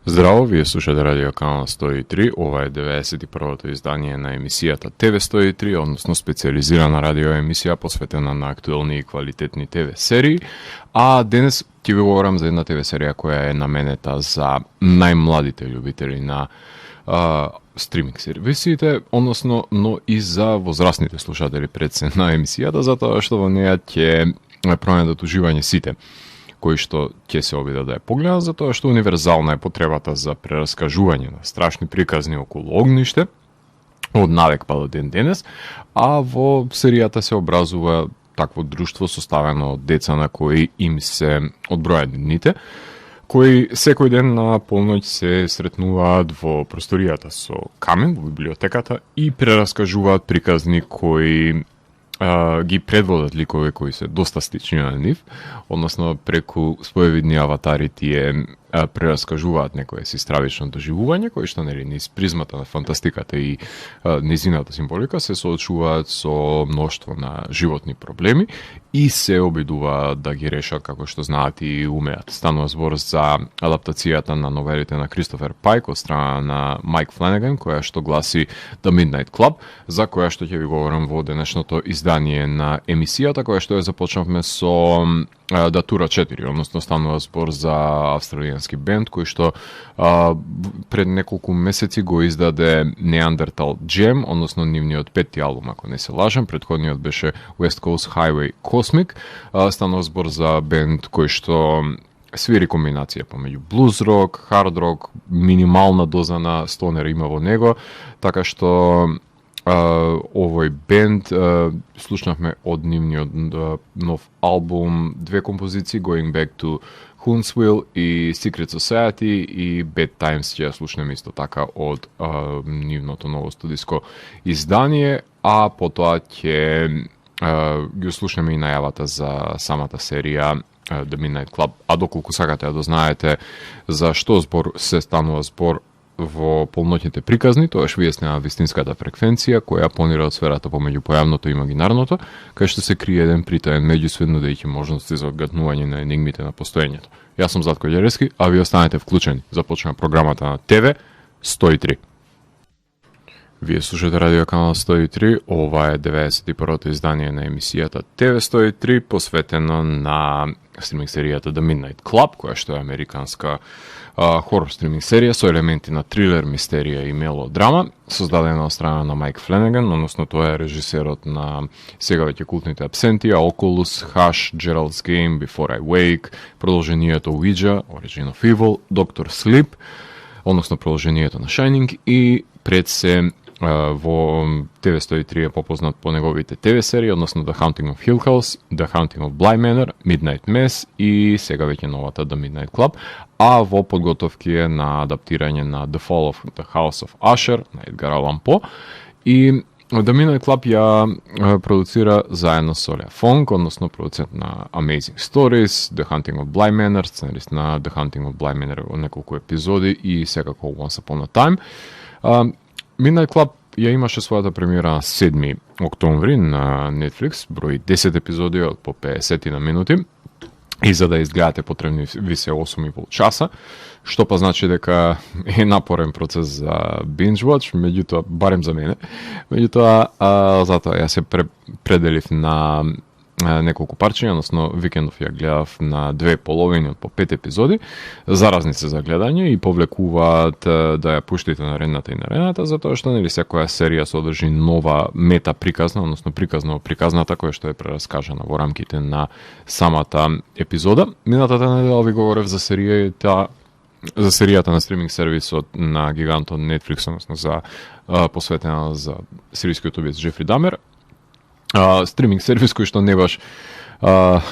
Здраво, вие слушате Радио Канал 103, ова е 91-то издание на емисијата ТВ 103, односно специализирана радио емисија посветена на актуелни и квалитетни ТВ серии, а денес ќе ви говорам за една ТВ серија која е наменета за најмладите љубители на стриминг сервисите, односно, но и за возрастните слушатели пред се на емисијата, затоа што во неја ќе пронајдат уживање сите кои што ќе се обидат да ја погледат, затоа што универзална е потребата за прераскажување на страшни приказни околу огниште, од навек па до ден денес, а во серијата се образува такво друштво составено од деца на кои им се одбројани дните, кои секој ден на полноќ се сретнуваат во просторијата со камен во библиотеката и прераскажуваат приказни кои ги предводат ликови кои се доста стични на нив, односно преку своевидни аватари тие прераскажуваат некое си стравично доживување, кои што нели низ призмата на фантастиката и незината символика се соочуваат со мноштво на животни проблеми и се обидуваат да ги решат како што знаат и умеат. Станува збор за адаптацијата на новелите на Кристофер Пайк од страна на Майк Фленеган, која што гласи The Midnight Club, за која што ќе ви говорам во денешното издание на емисијата, која што ја започнавме со Датура 4, односно станува збор за австралијански бенд кој што пред неколку месеци го издаде Neanderthal Gem, односно нивниот петти албум, ако не се лажам, предходниот беше West Coast Highway Cosmic. Станува збор за бенд кој што свири комбинација помеѓу блуз рок, хард рок, минимална доза на стонер има во него, така што овој бенд слушнавме од нивниот нов албум две композиции, Going Back to Huntsville и Secret Society, и Bad Times ќе слушнеме исто така од нивното ново студиско издание, а потоа ќе ги слушнеме и најавата за самата серија The Midnight Club. А доколку сакате да знаете за што се станува збор во полноќните приказни, тоа вие сте на вистинската фреквенција која планира од сферата помеѓу појавното и имагинарното, кај што се крие еден притаен меѓусвет нудејќи можности за одгатнување на енигмите на постоењето. Јас сум Зlatko Ѓерески, а ви останете вклучени. Започнува програмата на ТВ 103. Вие слушате Радио Канал 103, ова е 91-то издание на емисијата ТВ 103, посветено на стриминг серијата The Midnight Club, која што е американска хорор стриминг серија со елементи на трилер, мистерија и мелодрама, создадена од страна на Майк Фленеган, односно тоа е режисерот на сега веќе култните Absentia, Oculus, Hush, Gerald's Game, Before I Wake, продолжението Ouija, Origin of Evil, Doctor Sleep, односно продолжението на Shining, и пред се во ТВ 103 е попознат по неговите ТВ серии, односно The Haunting of Hill House, The Haunting of Bly Manor, Midnight Mass и сега веќе новата The Midnight Club, а во подготовки е на адаптирање на The Fall of the House of Usher на Едгар Алан По, и The Midnight Club ја продуцира заедно со Леа Фонг, односно продуцент на Amazing Stories, The Haunting of Bly Manor, сценарист на The Haunting of Bly Manor во неколку епизоди и секако Once Upon a Time. Midnight Club ја имаше својата премиера на 7 октомври на Netflix, број 10 епизоди од по 50 на минути, и за да изгледате потребни ви се 8,5 часа, што па значи дека е напорен процес за binge watch, меѓутоа, барем за мене, меѓутоа, затоа ја се пределив на неколку парчиња, односно викендов ја гледав на две половини од по 5 епизоди, заразни се за гледање и повлекуваат да ја пуштите наредната и наредната, затоа што нели секоја серија содржи нова мета приказна, односно приказна во приказната која што е прераскажана во рамките на самата епизода. Минатата недела ви говорев за серијата на стриминг сервисот на гигантот Netflix, односно за посветена за сирискиот убиец Джефри Дамер. Стриминг сервис кој што не баш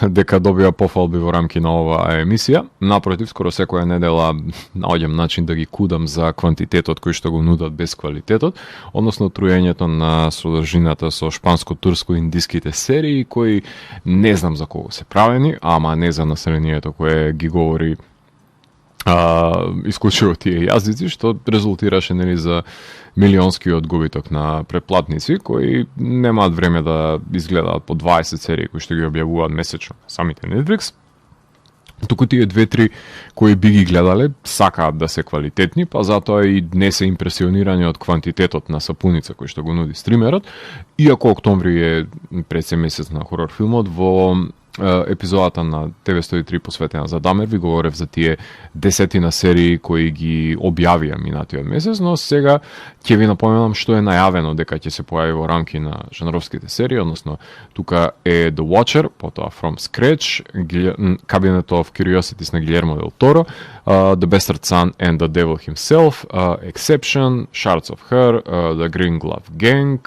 дека добива пофалби во рамки на оваа емисија. Напротив, скоро секоја недела наоѓам начин да ги кудам за квантитетот кој што го нудат без квалитетот, односно труењето на содржината со шпанско-турско-индиските серии кои не знам за кого се правени, ама не за населението кое ги говори исклучиво тие јазици, што резултираше нели за милионскиот губиток на претплатници кои немаат време да изгледаат по 20 серии кои што ги објавуваат месечно самите Netflix. туку тие 2-3 кои би ги гледале сакаат да се квалитетни, па затоа и не се импресионирани од квантитетот на сапуница кој што го нуди стримерот, иако октомври е пред се месец на хорор филмот. Во епизодата на ТВ103 посветена за Дамер ви говорев за тие 10 серии кои ги објавија минатиот месец, но сега ќе ви напоменам што е најавено дека ќе се појави во рамки на жанровските серии, односно тука е The Watcher, потоа From Scratch, Cabinet of Curiosities на Гилермо Дел Торо, The Bastard Son and the Devil Himself, Exception, Shards of Her, The Green Glove Gang,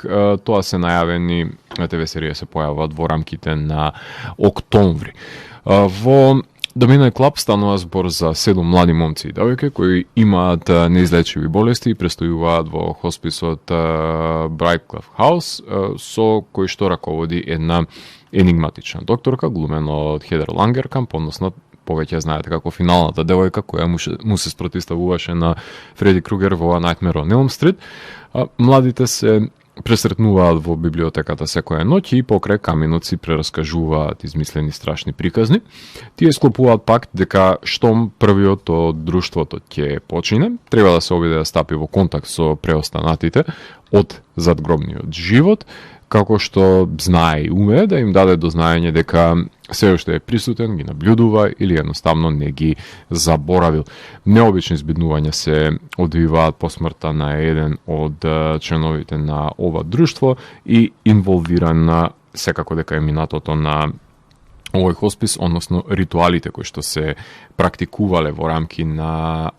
тоа се најавени ТВ серија се појават во рамките на октомври. Во The Midnight Club станува збор за 7 млади момци и девојки кои имаат неизлечиви болести и престојуваат во хосписот Brightcliff House, со кој што раководи една енигматична докторка, глумена од Хедер Лангеркамп, односно повеќе знаете како финалната девојка која му се спротивставуваше на Фреди Кругер во Nightmare on Elm Street. Младите се пресретнуваат во библиотеката секоја ноќ и покрај каминот си прераскажуваат измислени страшни приказни. Тие склопуваат пакт дека штом првиот од друштвото ќе почине, треба да се обиде да стапи во контакт со преостанатите од задгробниот живот, како што знае и умее да им даде до знаење дека се уште е присутен, ги наблюдува или едноставно не ги заборавил. Необични збиднувања се одвиваат по смртта на еден од членовите на ова друштво и инволвирана секако дека е минатото на овој хоспис, односно ритуалите кои што се практикувале во рамки на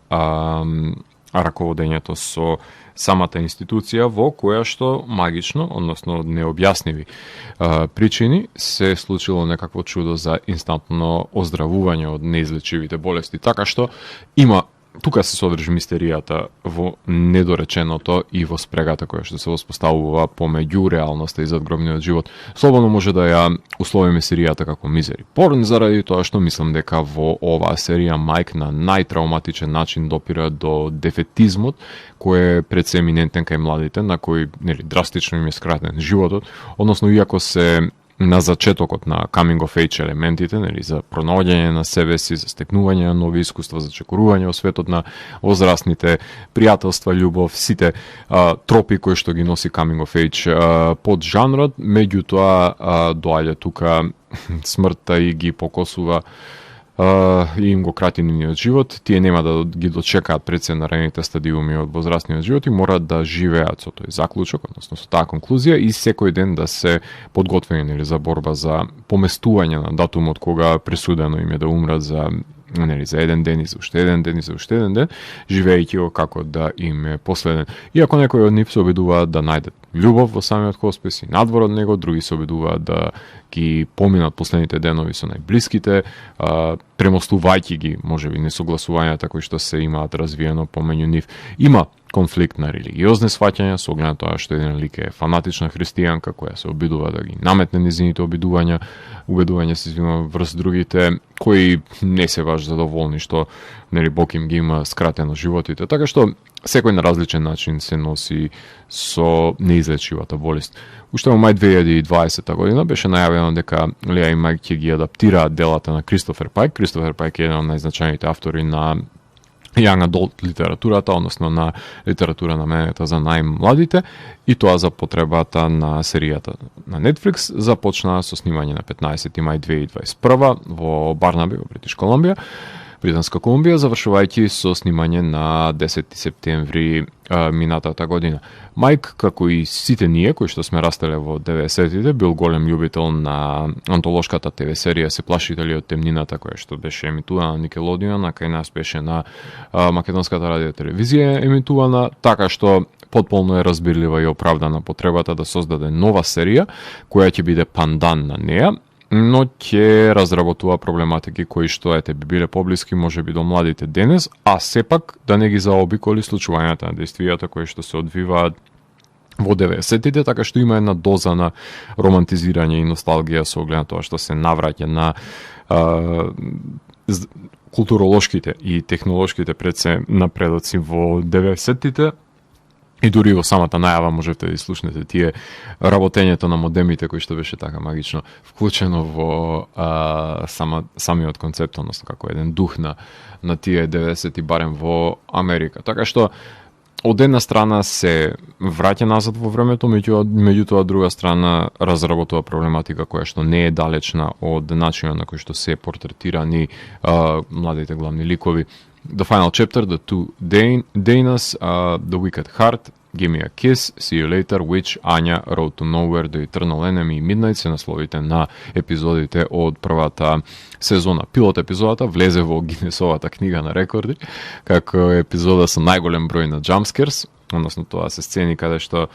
раководењето со самата институција во која што магично, односно необјасневи причини, се случило некакво чудо за инстантно оздравување од неизлечивите болести. Така што има тука се содржи мистеријата во недореченото и во спрегата која што се воспоставува помеѓу реалноста и задгробниот живот. Слободно може да ја условиме серијата како мизери порн, заради тоа што мислам дека во оваа серија Майк на најтрауматичен начин допира до дефетизмот кој е пред се еминентен кај младите, на кои драстично им е скратен животот, односно иако се на зачетокот на coming of age елементите, за пронаоѓање на себе си, за стекнување на нови искуства, за чекорување во светот на возрастните, пријателства, љубов, сите тропи кои што ги носи coming of age под жанрот, меѓутоа доаѓа тука смртта и ги покосува и им го крати нивниот живот. Тие нема да ги дочекаат пред се наредните стадиуми од возрастниот живот и морат да живеат со тој заклучок, односно со таа конклузија и секој ден да се подготвени за борба за поместување на датумот кога пресудено им е да умрат за еден ден и за уште еден ден и за уште еден ден, живеејќи го како да им е последен. Иако некои од нив се обидуваат да најдат љубов во самиот хоспис и надвор од него, други се обидуваат да ги поминат последните денови со најблиските, премостувајќи ги, можеби, несогласувањата кои што се имаат развиено помеѓу нив. Има конфликт на религиозни сваќања, со оглед на тоа што еден лик е фанатична христијанка која се обидува да ги наметне низините убедувања се врз другите, кои не се баш задоволни што Бог им ги има скратено животите. Така што секој на различен начин се носи со неизлечивата болест. Уште во мај 2020 година беше најавено дека Леа и Майк ќе ги адаптираат делата на Кристофер Пайк. Кристофер Пайк е еден од најзначајните автори на young adult литературата, односно на литература наменета за најмладите, и тоа за потребата на серијата на Netflix започна со снимање на 15 мај 2021 во Барнаби, во Британска Колумбија, завршувајќи со снимање на 10 септември минатата година. Майк, како и сите ние кои што сме растеле во 90-тите, бил голем љубител на антолошката ТВ серија Се плашители од темнината, која што беше емитувана на Никелодион, а кај нас беше на Македонската радио телевизија емитувана, така што потполно е разбирлива и оправдана потребата да создаде нова серија која ќе биде пандан на неа, но ќе разработува проблематики кои што би биле поблиски можеби до младите денес, а сепак да не ги заобиколи случувањата на действијата кои што се одвиваат во 90-тите, така што има една доза на романтизирање и носталгија со оглед на тоа што се навраќа на културолошките и технолошките напредоци во 90-тите И дури во самата најава можете да слушнете тие работењето на модемите кои што беше така магично вклучено во самиот концепт, односно како еден дух на тие 90-ти барем во Америка. Така што од една страна се враќа назад во времето, меѓутоа од друга страна разработува проблематика која што не е далечна од начинот на кој што се портретирани младите главни ликови. The Final Chapter, The Two Danas, The Wicked Heart, Give Me a Kiss, See You Later, Witch, Anya, Road to Nowhere, The Eternal Enemy и Midnight се насловите на епизодите од првата сезона. Пилот епизодата влезе во Гинесовата книга на рекорди, како епизода со најголем број на jumpscares, односно тоа се сцени каде што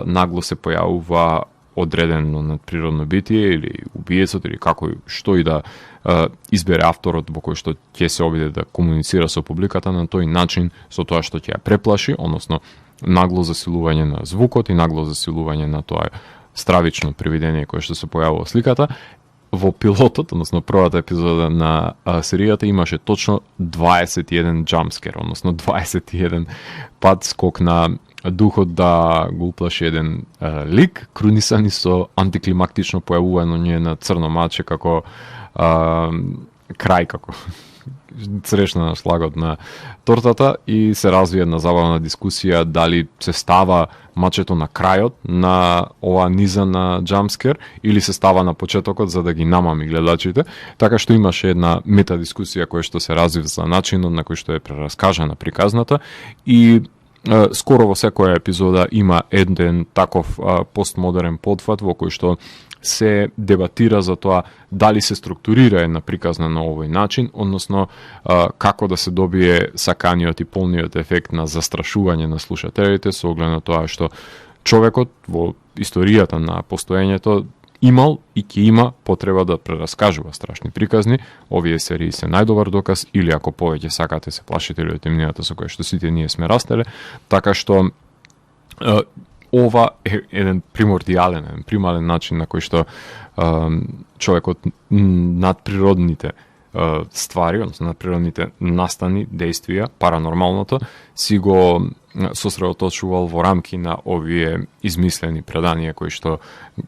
нагло се појавува одредено надприродно битие или убиецот или како што и да избере авторот во кој што ќе се обиде да комуницира со публиката на тој начин со тоа што ќе ја преплаши, односно нагло засилување на звукот и нагло засилување на тоа стравично привидение кое што се појавува во сликата. Во пилотот, односно првата епизода на серијата имаше точно 21 jumpscare, односно 21 пат скок на духот да го уплаши еден лик, крунисани со антиклимактично појавување на црно маче како крај, како црешна на слагот на тортата и се развија една забавна дискусија дали се става мачето на крајот на оваа низа на jumpscare или се става на почетокот за да ги намами гледачите, така што имаше една мета дискусија која што се развива за начинот на кој што е прераскажана приказната и скоро во секоја епизода има еден таков постмодерен потфат во кој што се дебатира за тоа дали се структурира една приказна на овој начин, односно како да се добие саканиот и полниот ефект на застрашување на слушателите со оглед на тоа што човекот во историјата на постоењето имал и ќе има потреба да прераскажува страшни приказни. Овие серии се најдобар доказ, или ако повеќе сакате се плашите од темнината со која што сите ние сме растеле, така што ова е еден примален начин на кој што човекот надприродните ствари, односно надприродните настани, действија, паранормалното, си го сосредоточувал во рамки на овие измислени преданија кои што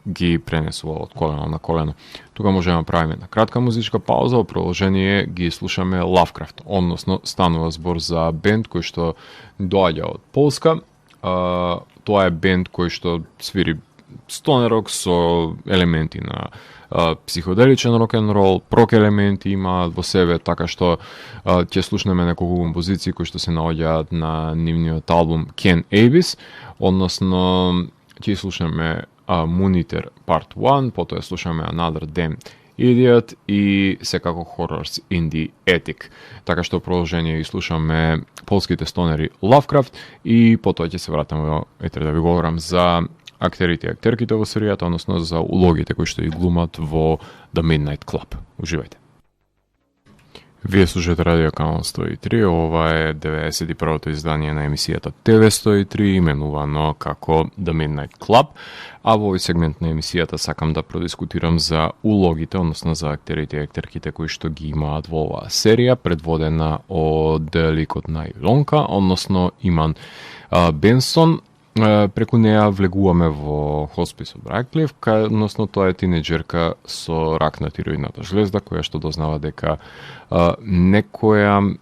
ги пренесувал од колено на колено. Тука можеме да правиме една кратка музичка пауза, во продолжение ги слушаме Lovecraft, односно станува збор за бенд кој што доаѓа од Полска. Тоа е бенд кој што свири стонер рок со елементи на психоделичен рок-н-рол, прок елементи има во себе, така што ќе слушнеме неколку композиции кои што се наоѓаат на нивниот албум Ken Abyss, односно ќе слушнеме Moon-Eater Part 1, потоа слушаме Another Damn Idiot и секако Horrors in the Attic. Така што продолжение и слушаме полските стонери Lovecraft и потоа ќе се вратиме да ви говорам за актерите и актерките во серијата, односно за улогите кои што ги глумат во The Midnight Club. Уживајте. Вие слушате Радио Канал 103, ова е 91-то издание на емисијата ТВ 103, именувано како The Midnight Club, а во овој сегмент на емисијата сакам да продискутирам за улогите, односно за актерите и актерките кои што ги имаат во оваа серија, предводена од ликот на Илонка, односно Иман Бенсон. Преку неа влегуваме во хоспис од Рајклиф, односно тоа е тинеџерка со рак на тироидната жлезда, која што дознава дека некоја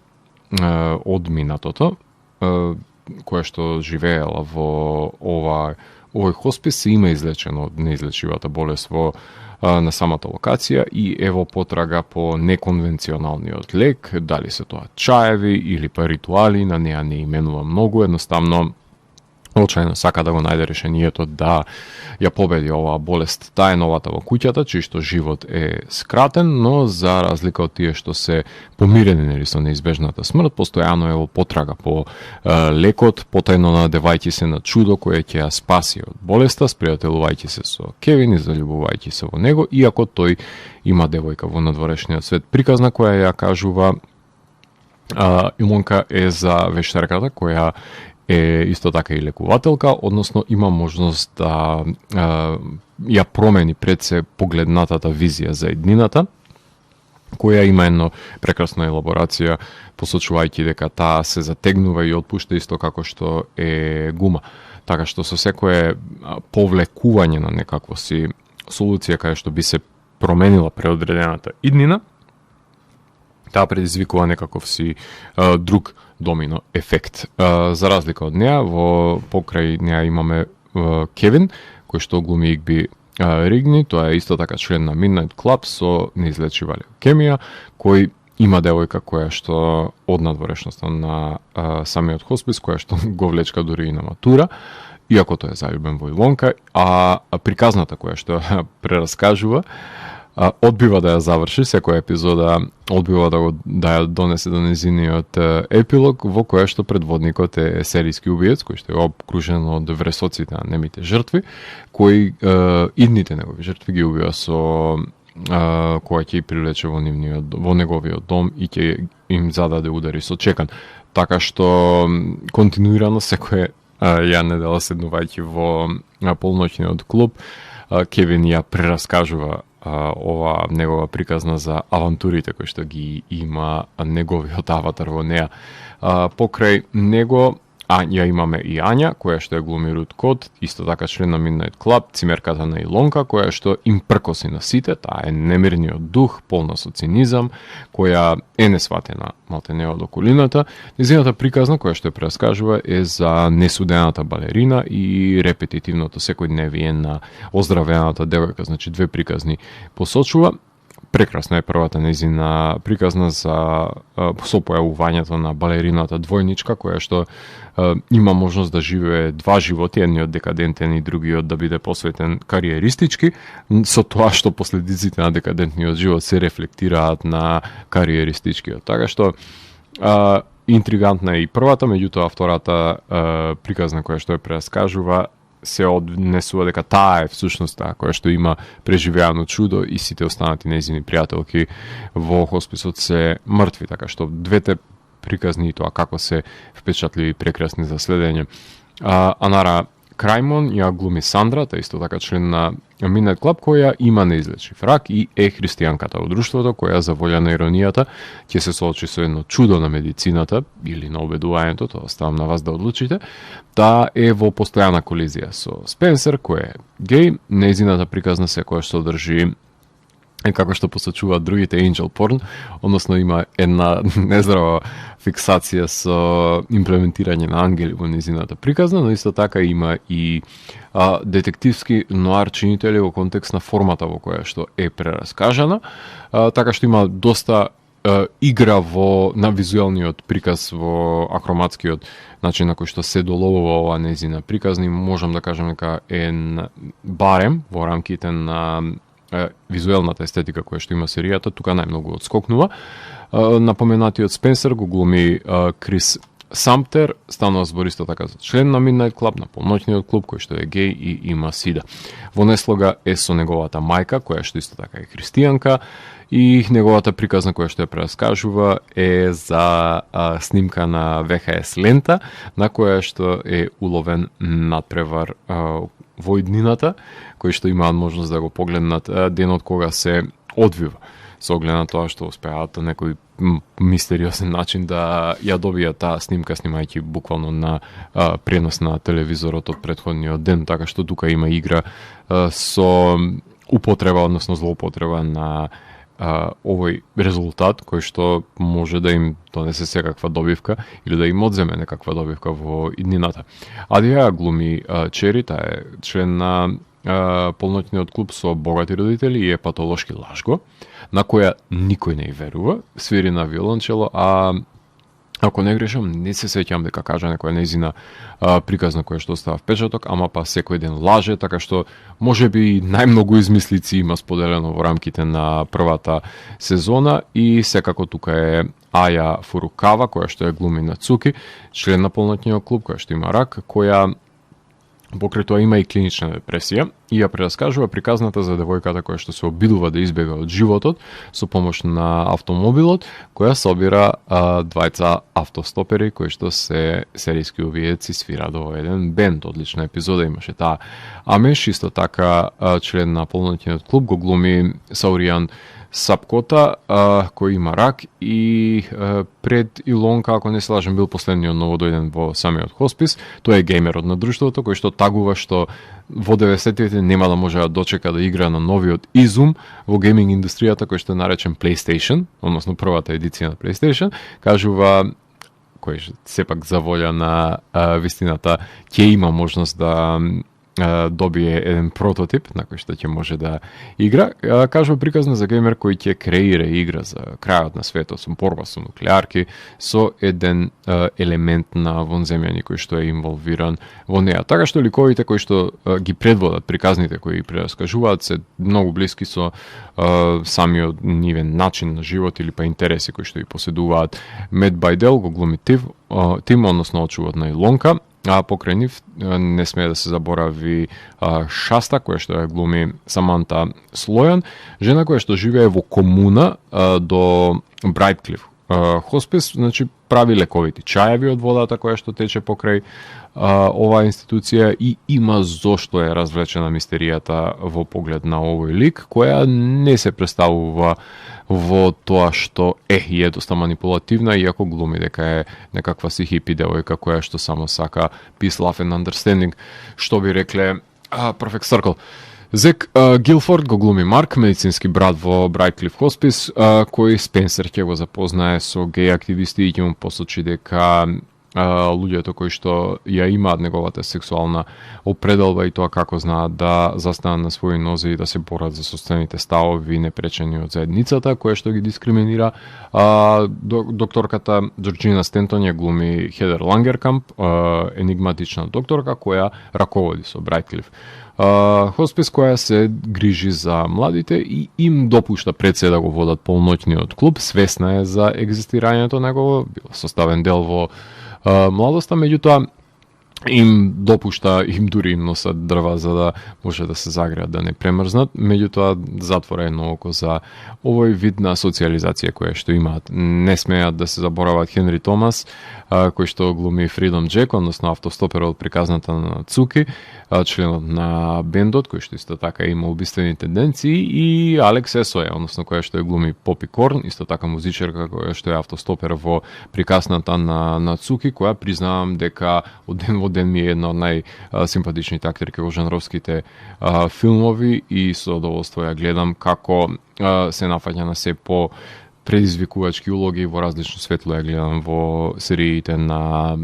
од минатото, која што живеела во овој хоспис, се има излечено од неизлечивата болест на самата локација и ево потрага по неконвенционалниот лек, дали се тоа чаеви или па ритуали, на неа не именува многу, едноставно очајно сака да го најде решението да ја победи оваа болест. Таа е новата во куќата, чиј што живот е скратен, но за разлика од тие што се помирени нели со неизбежната смрт, постојано е во потрага по лекот, потајно надевајќи се на чудо кое ќе ја спаси од болеста, спријателувајќи се со Кевин и заљубувајќи се во него, иако тој има девојка во надворешниот свет. Приказна која ја кажува Илонка е за вештарката која е исто така и лекувателка, односно има можност да ја промени пред се погледнатата визија за еднината која има едно прекрасна елаборација, посочувајќи дека таа се затегнува и отпушта исто како што е гума. Така што со секое повлекување на некаква си солуција кај што би се променила преодредената иднина, таа предизвикува некаков си друг домино ефект. За разлика од неа, во покрај неа имаме Кевин, кој што глуми Игби Ригни, тоа е исто така член на Midnight Club со неизлечива леукемија, кој има девојка која што од надворешноста на самиот хоспис, која што го влечка дури и на матура, иако тој е заљубен во Илонка, а приказната која што прераскажува, одбива да ја заврши, секоја епизода одбива да ја донесе до незиниот епилог, во која што предводникот е серијски убиец, кој што е обкружен од вресоците на немите жртви, кој идните негови жртви ги убива со која ќе привлече во неговиот дом и ќе им зададе удари со чекан. Така што континуирано секој ја недела седнувајќи во полноќниот клуб, Кевин ја прераскажува ова негова приказна за авантурите кои што ги има неговиот аватар во неа. Покрај него ја имаме и Ања, која што ја глуми Рут Кот, исто така член на Midnight Club, цимерката на Илонка, која што им пркоси на сите, таа е немирниот дух, полна со цинизам, која е несватена малтене од околината. Незината приказна, која што ја прераскажува, е за несудената балерина и репетитивното секојдневие на оздравената девојка, значи две приказни посочува. Прекрасна е првата незина приказна за со појавувањето на балерината двојничка, која што има можност да живее два животи, едниот декадентен и другиот да биде посветен кариеристички, со тоа што последиците на декадентниот живот се рефлектираат на кариеристичкиот. Така што интригантна е и првата, меѓутоа втората приказна која што ја прераскажува се однесува дека таа е всушност таа која што има преживеано чудо и сите останати незини пријателки во хосписот се мртви, така што двете приказни и тоа како се впечатливи и прекрасни за следење. Анара Крајмон ја глуми Сандра, та исто така член на Midnight Club, која има неизлечив рак и е христијанката од друштвото, која за волја на иронијата ќе се соочи со едно чудо на медицината или на обедувањето, тоа оставам на вас да одлучите, да е во постојана колизија со Спенсер, кој е геј. Нејзината приказна се која што држи како што посочуваат другите angel porn, односно има една нездрава фиксација со имплементирање на ангели во незината приказна, но исто така има и детективски ноар чинители во контекст на формата во која што е прераскажана, така што има доста игра на визуелниот приказ, во акроматскиот начин на кој што се доловува ова незина приказни. Можам да кажам дека е барем во рамките на визуелната естетика која што има серијата, тука најмногу одскокнува. Напоменатиот Спенсер го глуми Крис Самтер, станува збор исто така за член на Midnight Club, на полноќниот клуб, кој што е геј и има сида. Во неслога е со неговата мајка, која што исто така е христијанка, и неговата приказна која што ја прераскажува е за снимка на ВХС лента, на која што е уловен надпревар во иднината, кои што имаат можност да го погледнат денот кога се одвива, со оглед на тоа што успеаат на некој мистериозен начин да ја добијат таа снимка, снимајќи буквално на пренос на телевизорот од претходниот ден, така што тука има игра со употреба, односно злоупотреба на овој резултат кој што може да им донесе секаква добивка или да им одземе некаква добивка во иднината. Адија глуми Чери, таа е член на полноќниот клуб со богати родители и е патолошки лажго, на која никој не верува, свири на виолончело, ако не грешам, не се сеќам дека кажа некоја нејзина приказна која што остава впечаток, ама па секој ден лаже, така што можеби најмногу измислици има споделено во рамките на првата сезона и секако тука е Аја Фурукава, која што е глуми на Цуки, член на полноќниот клуб, која што има рак, која покрај тоа има и клинична депресија и ја прераскажува приказната за девојката која што се обидува да избега од животот со помош на автомобилот, која собира двајца автостопери кои што се серијски убиеци, свира до еден бенд. Одлична епизода имаше таа. Амеш исто така член на полноќниот клуб го глуми Сауријан сапкота кој има рак и пред Илонка, ако не се лажам, бил последниот новодојден во самиот хоспис. Тој е геймерот на друштвото кој што тагува што во 90-тите нема да може да дочека да игра на новиот изум во гейминг индустријата кој што е наречен PlayStation, односно првата едиција на PlayStation. Кажува кој сепак за волја на вистината ќе има можност да добие еден прототип на кој што ќе може да игра. Кажува приказна за геймер кој ќе креира игра за крајот на светот, со борба со нуклеарки, со еден елемент на вонземјани кој што е инволвиран во неа. Така што ликовите кои што ги предводат приказните кои прераскажуваат се многу блиски со самиот нивен начин на живот или па интереси кои што ги поседуваат. Мет Бајдел го глуми Тим, односно очувот на Илонка. А покрај нив не смее да се заборави Шаста, која што ја глуми Саманта Слојан, жена која што живее во комуна до Брайтклиф хоспис, значи прави лековити чаеви од водата која што тече покрај оваа институција и има зошто е развлечена мистеријата во поглед на овој лик, која не се представува во тоа што е доста манипулативна, иако глуми дека е некаква си хипи девојка која што само сака peace, love and understanding, што би рекле Perfect Circle. Зек Гилфорд го глуми Марк, медицински брат во Брайтклиф хоспис, кој Спенсер ќе го запознае со геј активисти и ќе му посочи дека луѓето кои што ја имаат неговата сексуална определба и тоа како знаат да застанат на своји нози и да се борат за собствените ставови непречени од заедницата, која што ги дискриминира. Докторката Джорджина Стентон ја глуми Хедер Лангеркамп, енигматична докторка која раководи со Брайтклиф хоспис, која се грижи за младите и им допушта пред се да го водат полноќниот клуб. Свесна е за екзистирањето негово, бил составен дел во младоста, меѓутоа им допушта, им дури им носат дрва за да може да се загреат, да не премрзнат, меѓутоа затвора едно око за овој вид на социализација која што имаат. Не смеат да се заборават Хенри Томас, кој што глуми Фридом Джек, односно автостоперот приказната на Цуки, членот на бендот, кој што исто така има убиствени тенденции, и Алекс Есоја, односно која што ја глуми Попи Корн, исто така музичарка која што е автостопер во приказната на Цуки, која признавам дека од ден во ден ми е една од најсимпатичните актерки во жанровските филмови и со задоволство ја гледам како се нафаќа на се по предизвикувачки улоги во различно светло ја гледам во сериите на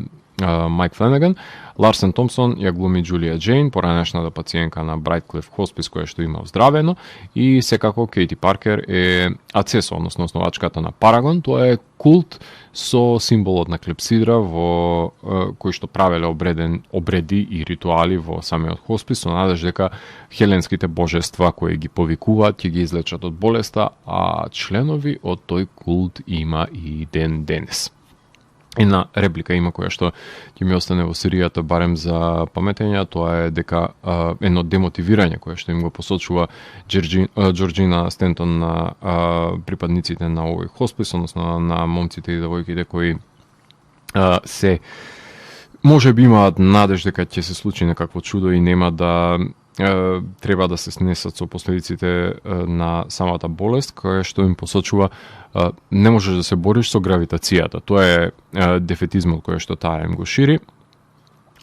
Майк Фленеган. Ларсен Томпсон ја глуми Джулија Джейн, поранешната пациентка на Брайтклиф хоспис која што има оздравено, и секако Кейти Паркер е Ацесо, односно основачката на Парагон. Тоа е култ со символот на клепсидра во кој што правеле обреди и ритуали во самиот хоспис со надеж дека хеленските божества кои ги повикуваат ќе ги излечат од болеста, а членови од тој култ има и ден денес. Една реплика има која што ќе ми остане во серијата барем за паметење, тоа е дека едно демотивирање кое што им го посочува Джорджина Стентон на припадниците на овој хоспис, односно на момците и девојките кои се можеби имаат надеж дека ќе се случи некакво чудо и нема да треба да се снесат со последиците на самата болест, која што им посочува не можеш да се бориш со гравитацијата. Тоа е дефетизмот кој што таа им го шири,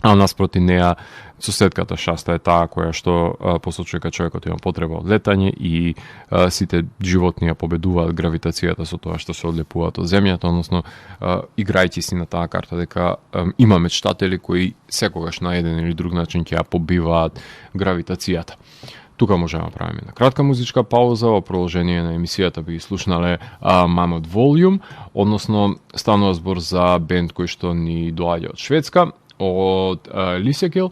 а наспроти неа соседката Шаста е таа која што посочува дека човекот има потреба од летање и сите животни ја победуваат гравитацијата со тоа што се одлепуваат од земјата, односно играјќи си на таа карта дека има мечтатели кои секогаш на еден или друг начин ќе ја побиваат гравитацијата. Тука можеме да правиме на кратка музичка пауза, во продолжение на емисијата би слушнале Mammoth Volume, односно станува збор за бенд кој што ни доаѓа од Шведска, од Лисекил.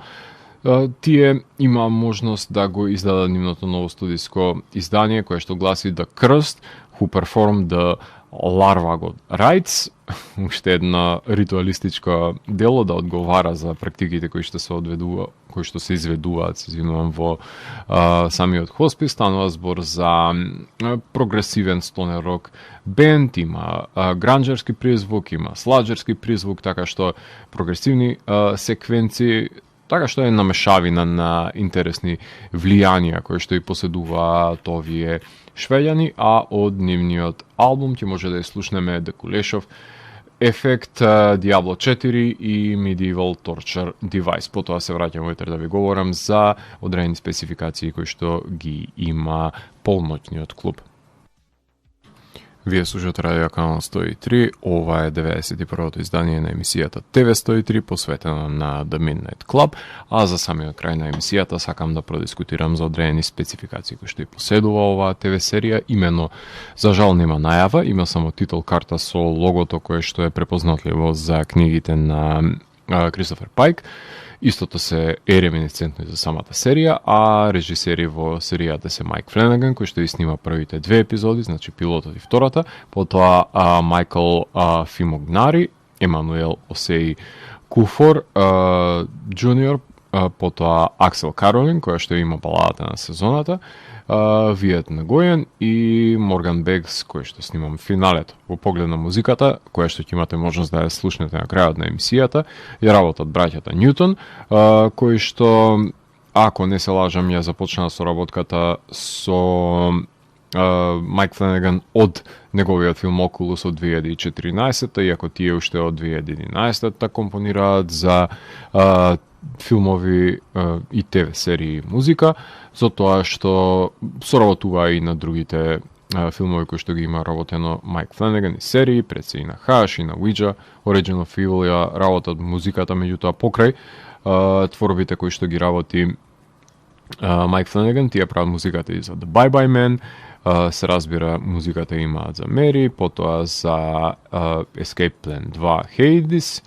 Тие има можност да го издадат нивното ново студиско издание кое што гласи The Crust, Who Performed the Larva God Rites, уште една ритуалистичка дело да одговара за практиките кои што се изведуваат во самиот хоспис. Станува збор за прогресивен стонер рок бенд, има гранџерски призвук, има сладжерски призвук, така што прогресивни секвенции, така што е намешавина на интересни влијанија кои што и поседуваат овие швеѓани, а од нивниот албум ќе може да ја слушнеме The Kuleshov Effect, Diablo 4 и Medieval Torture Device. Потоа се враќам утре да ви говорам за одредени спецификации кои што ги има полноќниот клуб. Вие слушате Радио Канал 103, ова е 91-то издание на емисијата TV 103, посветена на The Midnight Club, а за самиот крај на емисијата сакам да продискутирам за одредени спецификации кои што и поседува оваа ТВ серија. Имено, за жал нема најава, има само титул карта со логото кое што е препознатливо за книгите на Кристофер Пайк. Истото се е реминисцентно и за самата серија, а режисери во серијата се Майк Фленаган, кој што и снима првите две епизоди, значи пилотот и втората, потоа Майкл Фимогнари, Емануел Осеи Куфор Джуниор, потоа Аксел Каролин, која што има баладата на сезоната, Виет Нагојен и Морган Бегс, кој што снимам финалето. Во поглед на музиката, која што ќе имате можност да ја слушнете на крајот на емисијата, ја работат браќата Ньютон, кои што, ако не се лажам, ја започнаа соработката со Майк Фленаган од неговиот филм Oculus од 2014, иако тие уште од 2011 компонираат за филмови и ТВ серии музика, за тоа што соработува и на другите филмови кои што ги има работено Майк Фленаган и серии, пред се и на Hush, и на Ouija, Origin of Evil ја работат музиката, меѓутоа покрај творбите кои што ги работи Майк Фленаган, тие прават музиката и за The Bye Bye Man, се разбира музиката имаат за Мери, потоа за Escape Plan 2 Hades,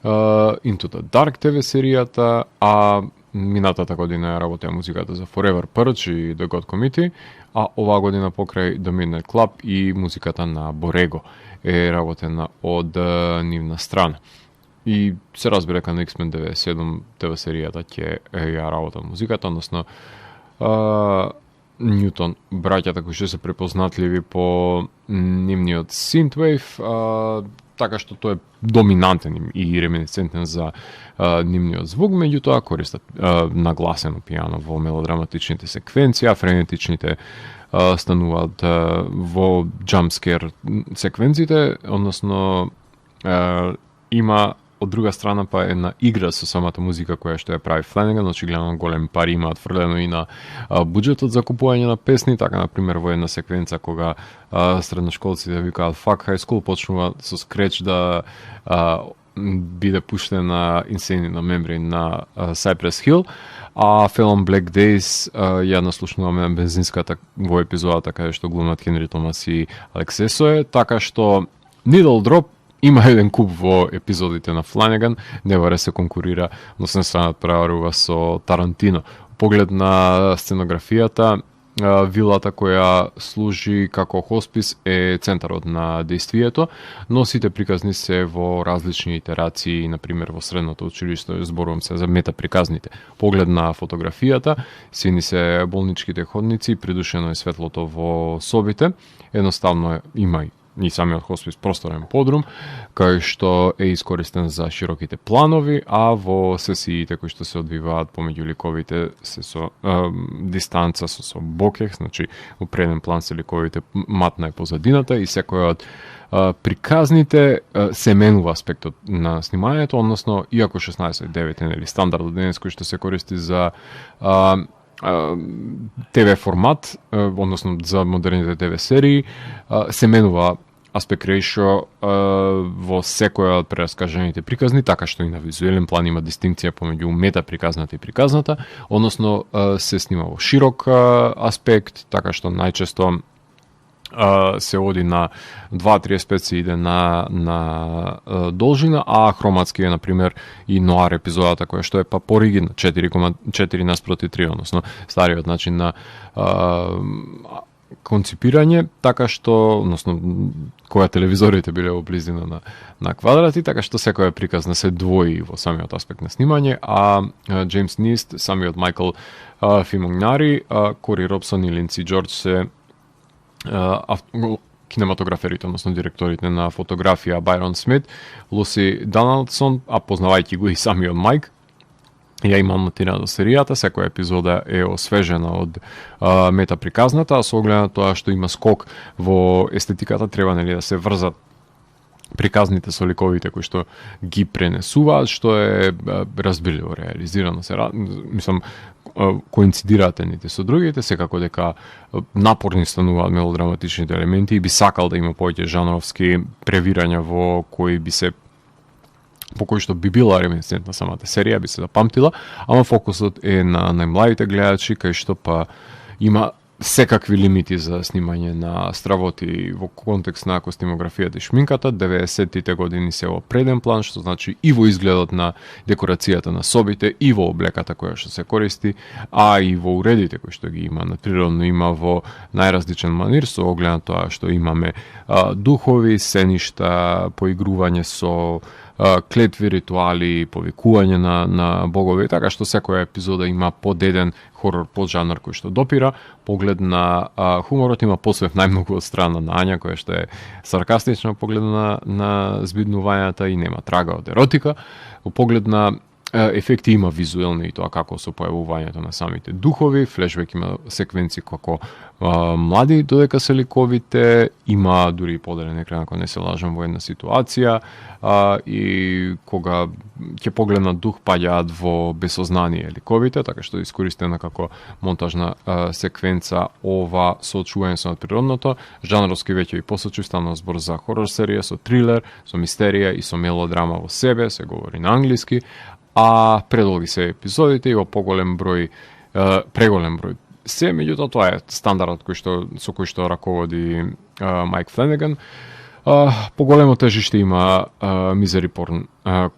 Into the Dark TV серијата, а минатата година ја работеа музиката за Forever Purge и The God Committee, а оваа година покрај The Midnight Club и музиката на Борего е работена од нивна страна. И се разбира дека на X-Men 97 TV серијата ќе ја работа музиката, односно Ньютон, браќата кои што се препознатливи по нивниот synthwave, така што тој е доминантен и реминисцентен за нивниот звук, меѓутоа користат нагласено пијано во мелодраматичните секвенции, а френетичните стануваат во джампскер секвенциите, односно има од друга страна па една игра со самата музика која што ја прави Фленаган, очигледно големи пари имаат фрлено и на буџетот за купување на песни, така например во една секвенца кога средношколците викаат Fuck High School, почнува со скреч да биде пуштена Insane in the Membrane на Cypress Hill, а филм Black Days ја наслушнуваме на бензинската во епизодата каде што глумат Хенри Томас и Алексесое, така што Needle Drop има еден куп во епизодите на Фланеган, не варе се конкурира, но се станат преварува со Тарантино. Поглед на сценографијата, вилата која служи како хоспис е центарот на дејствието, но сите приказни се во различни итерации, например во средното училиште, зборувам се за метаприказните. Поглед на фотографијата, сини се болничките ходници, придушено е светлото во собите, едноставно има и самиот хоспис просторен подрум, кај што е искористен за широките планови, а во сесиите кои што се одвиваат помеѓу ликовите се со дистанца со бокех, значи во преден план се ликовите, матна е позадината и секој од приказните се менува аспектот на снимањето, односно иако 16:9 е нели стандардот денес кој што се користи за ТВ формат, односно за модерните ТВ серии, се менува аспект ratio во секоја од прераскажаните приказни, така што и на визуелен план има дистинкција помеѓу метаприказната и приказната, односно се снима во широк аспект, така што најчесто се оди на 2:35 се иде на должина, а хроматски е, например, и Ноар епизодата, која што е па поригидна, 4:3, односно стариот начин на конципирање, така што, односно, која телевизорите биле во близина на квадрати, така што секоја приказна се двои во самиот аспект на снимање, а Джеймс Нист, самиот Майкл Фимогнари, Кори Робсон и Линдси Џорџ се кинематограферите, односно директорите на фотографија Байрон Смит, Луси Доналдсон, а познавајќи го и самиот Майк, ја имам монтирано серијата, секоја епизода е освежена од мета приказната, а со оглед на тоа што има скок во естетиката, треба да се врзат приказните со ликовите кои што ги пренесуваат, што е разбирливо реализирано. Мислам, коинцидираат едните со другите, секако дека напорни стануваат мелодраматичните елементи и би сакал да има повеќе жанровски превирања во кои би се по кој што би била реминесцентна самата серија, би се запамтила, ама фокусот е на најмладите гледачи, кај што па има секакви лимити за снимање на стравоти во контекст на костимографијата и шминката. 90-тите години се во преден план, што значи и во изгледот на декорацијата на собите, и во облеката која што се користи, а и во уредите кои што ги има на природно, има во најразличен манир, со оглед на тоа што имаме духови, сеништа, поигрување со клетви, ритуали, повикување на богови, така што секоја епизода има подеден хорор поджанр кој што допира. Поглед на хуморот има посвев најмногу од страна на Ања, која што е саркастична поглед на збиднувањата и нема трага од еротика. Во поглед на ефекти има визуелни и тоа како со појавувањето на самите духови, флешбек има секвенци како млади додека се ликовите, има дури и поделен екран ако не се лажам во една ситуација и кога ќе погледнат дух паѓаат во безсознание ликовите, така што е искористена како монтажна секвенца ова соочување со надприродното. Жанровски веќе и посочи станува збор за хорор серија со трилер, со мистерија и со мелодрама во себе, се говори на англиски, а предолги се епизодите и во преголем број се, меѓутоа тоа е стандардот со кој што раководи Майк Фленеган. Поголемо тежиште има мизери порн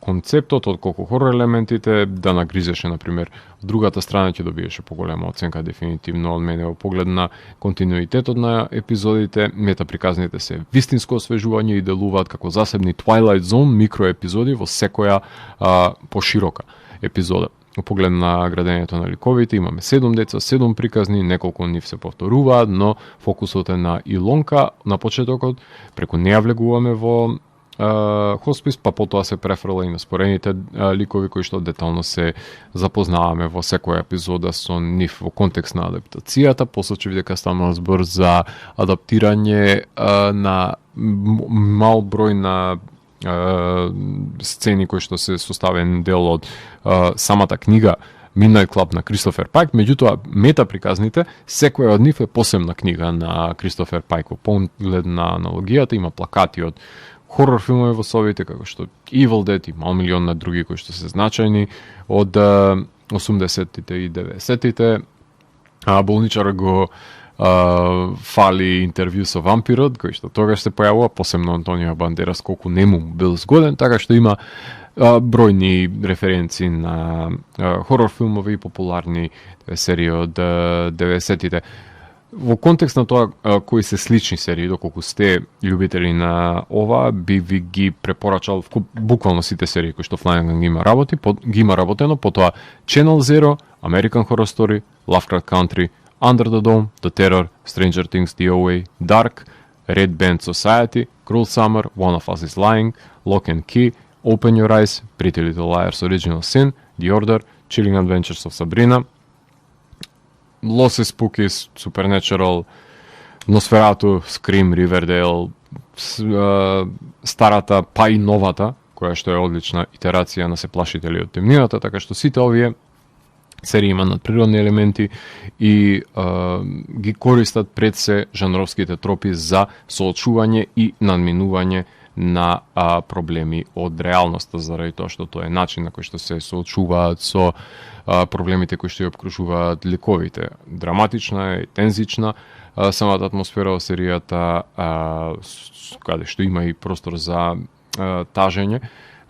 концептот, отколку хорор елементите, да нагризеше, например, другата страна ќе добиеше поголема оценка дефинитивно од мене во поглед на континуитетот на епизодите. Метаприказните се вистинско освежување и делуваат како засебни Twilight Zone микроепизоди во секоја поширока епизода. Во поглед на градењето на ликовите имаме 7 деца, 7 приказни, неколку од нив се повторуваат, но фокусот е на Илонка на почетокот, преку неја влегуваме во хоспис, па потоа се префрла и на спорените ликови кои што детално се запознаваме во секоја епизода со нив во контекст на адаптацијата. Посочив дека станува збор за адаптирање на мал број на сцени кои што се составен дел од самата книга Midnight Club на Кристофер Пајк, меѓутоа метаприказните, секоја од нив е посебна книга на Кристофер Пајк. Во поглед на аналогијата има плакати од хорор филмови во собите, како што Evil Dead и мал милион на други кои што се значајни од 80-тите и 90-тите. Болничар го фали интервју со вампирот, кој што тогаш се појавува, посебно Антонио Бандерас, колку нему бил згоден, така што има бројни референци на хорор филмови и популарни серии од 90-тите. Во контекст на тоа кои се слични серии, доколку сте љубители на ова, би ви ги препорачал буквално сите серии кои што Фланаган ги има работено, потоа Channel Zero, American Horror Story, Lovecraft Country, Under the Dome, The Terror, Stranger Things, The OA, Dark, Red Band Society, Cruel Summer, One of Us is Lying, Lock and Key, Open Your Eyes, Pretty Little Liars Original Sin, The Order, Chilling Adventures of Sabrina, Lost Spookies, Supernatural, Nosferatu, Scream, Riverdale, старата па и новата, која што е одлична итерација на Се плашители од темнината, така што сите овие серии има надприродни елементи и ги користат пред се жанровските тропи за соочување и надминување на проблеми од реалноста, заради тоа што тоа е начин на кој што се соочуваат со проблемите кои што ја обкружуваат ликовите. Драматична е, тензична самата атмосфера во серијата, каде што има и простор за тажење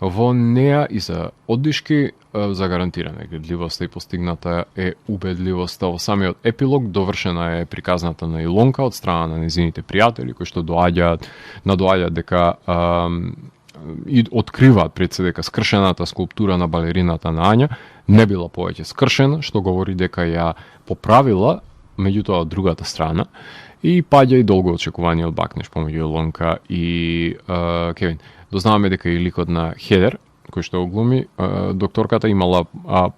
во неа и за оддишки, за гарантирана гледливост и постигната е убедливоста во самиот епилог. Довршена е приказната на Илонка од страна на незините пријатели кои што надоаѓаат дека и откриваат пред се дека скршената скулптура на балерината на Ања не била повеќе скршена, што говори дека ја поправила, меѓутоа од другата страна, и паѓа и долго очекуваниот бакнеш помеѓу Илонка и Кевин. Дознаваме дека и ликот на Хедер, кој што го глуми, докторката имала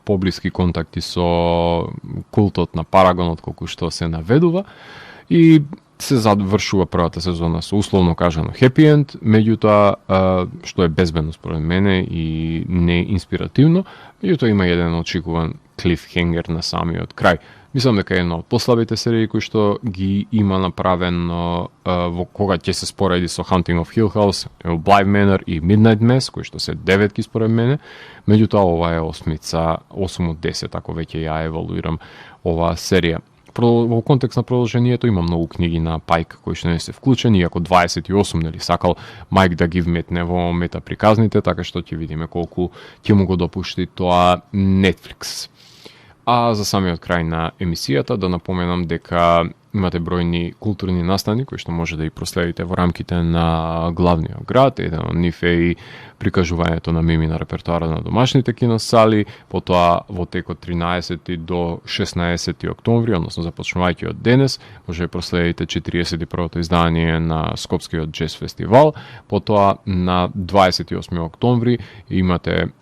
поблиски контакти со култот на Парагонот, колку што се наведува, и се завршува првата сезона со условно кажано хепи енд, меѓутоа, што е безбедно според мене и не инспиративно, меѓутоа има еден очекуван клифхенгер на самиот крај. Мислам дека е една од послабите серии кои што ги има направено во кога ќе се спореди со Haunting of Hill House, Bly Manor и Midnight Mass, кои што се деветки според мене, меѓутоа ова е 8 од 10, ако веќе ја евалуирам оваа серија. Во контекст на продолжението има многу книги на Пайк кои што не се вклучени, иако 28 нели сакал Майк да ги вметне во мета приказните, така што ќе видиме колку ќе му го допушти тоа Netflix. А за самиот крај на емисијата да напоменам дека имате бројни културни настани кои што може да и проследите во рамките на главниот град. Еден од нив е и прикажувањето на мими на репертоара на домашните киносали, потоа во текот 13 до 16 октомври, односно започнувајќи од денес, може да проследите 41-то издание на Скопскиот джез фестивал, потоа на 28 октомври имате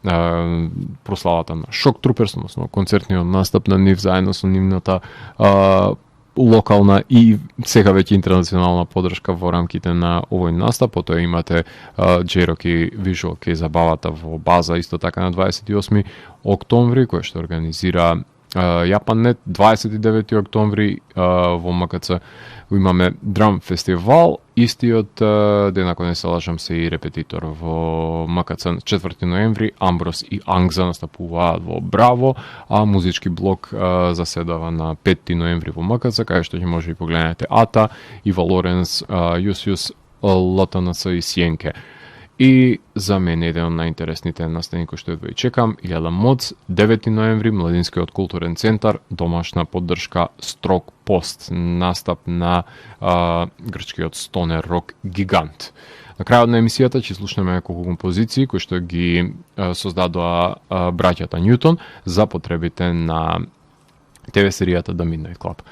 прославата на Шок Труперс, односно концертниот настап на нив заедно со нивната локална и сега веќе интернационална поддршка во рамките на овој настап. Потоа имате J-Rock и Visual Kei забавата во база исто така на 28 октомври, кој што организира Јапаннет. 29 октомври во МКЦ имаме Драм фестивал, истиот ден, ако не се лажам, се и репетитор во МКЦ. 4 ноември Амброс и Ангза настапуваат во Браво, а музички блок заседава на 5 ноември во МКЦ, кај што ќе може да погледнете Ата, Ива Лоренс, Јусјус, ЛТНЦ и Сиенке. И за мене еден од најинтересните настани кои што едва и чекам, Илјада Моц, 9 ноември, Младинскиот културен центар, домашна поддршка Строг пост, настап на грчкиот стонер рок гигант. На крајот на емисијата ќе слушнеме неколку композиции кои што ги создадоа браќата Ньютон за потребите на ТВ серијата The Midnight Club.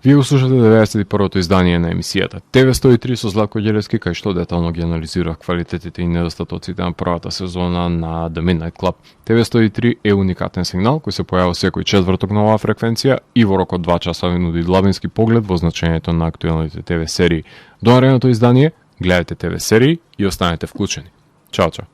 Вие го слушате 91-то издание на емисијата TV103 со Златко Ѓелевски, кај што детално ги анализира квалитетите и недостатоците на првата сезона на The Midnight Club. TV103 е уникатен сигнал кој се појавува секој четврток на оваа фреквенција и во рок од 2 часа ви нуди длабински поглед во значењето на актуелните ТВ серии. До наредното издание, гледате ТВ серии и останете вклучени. Чао, чао.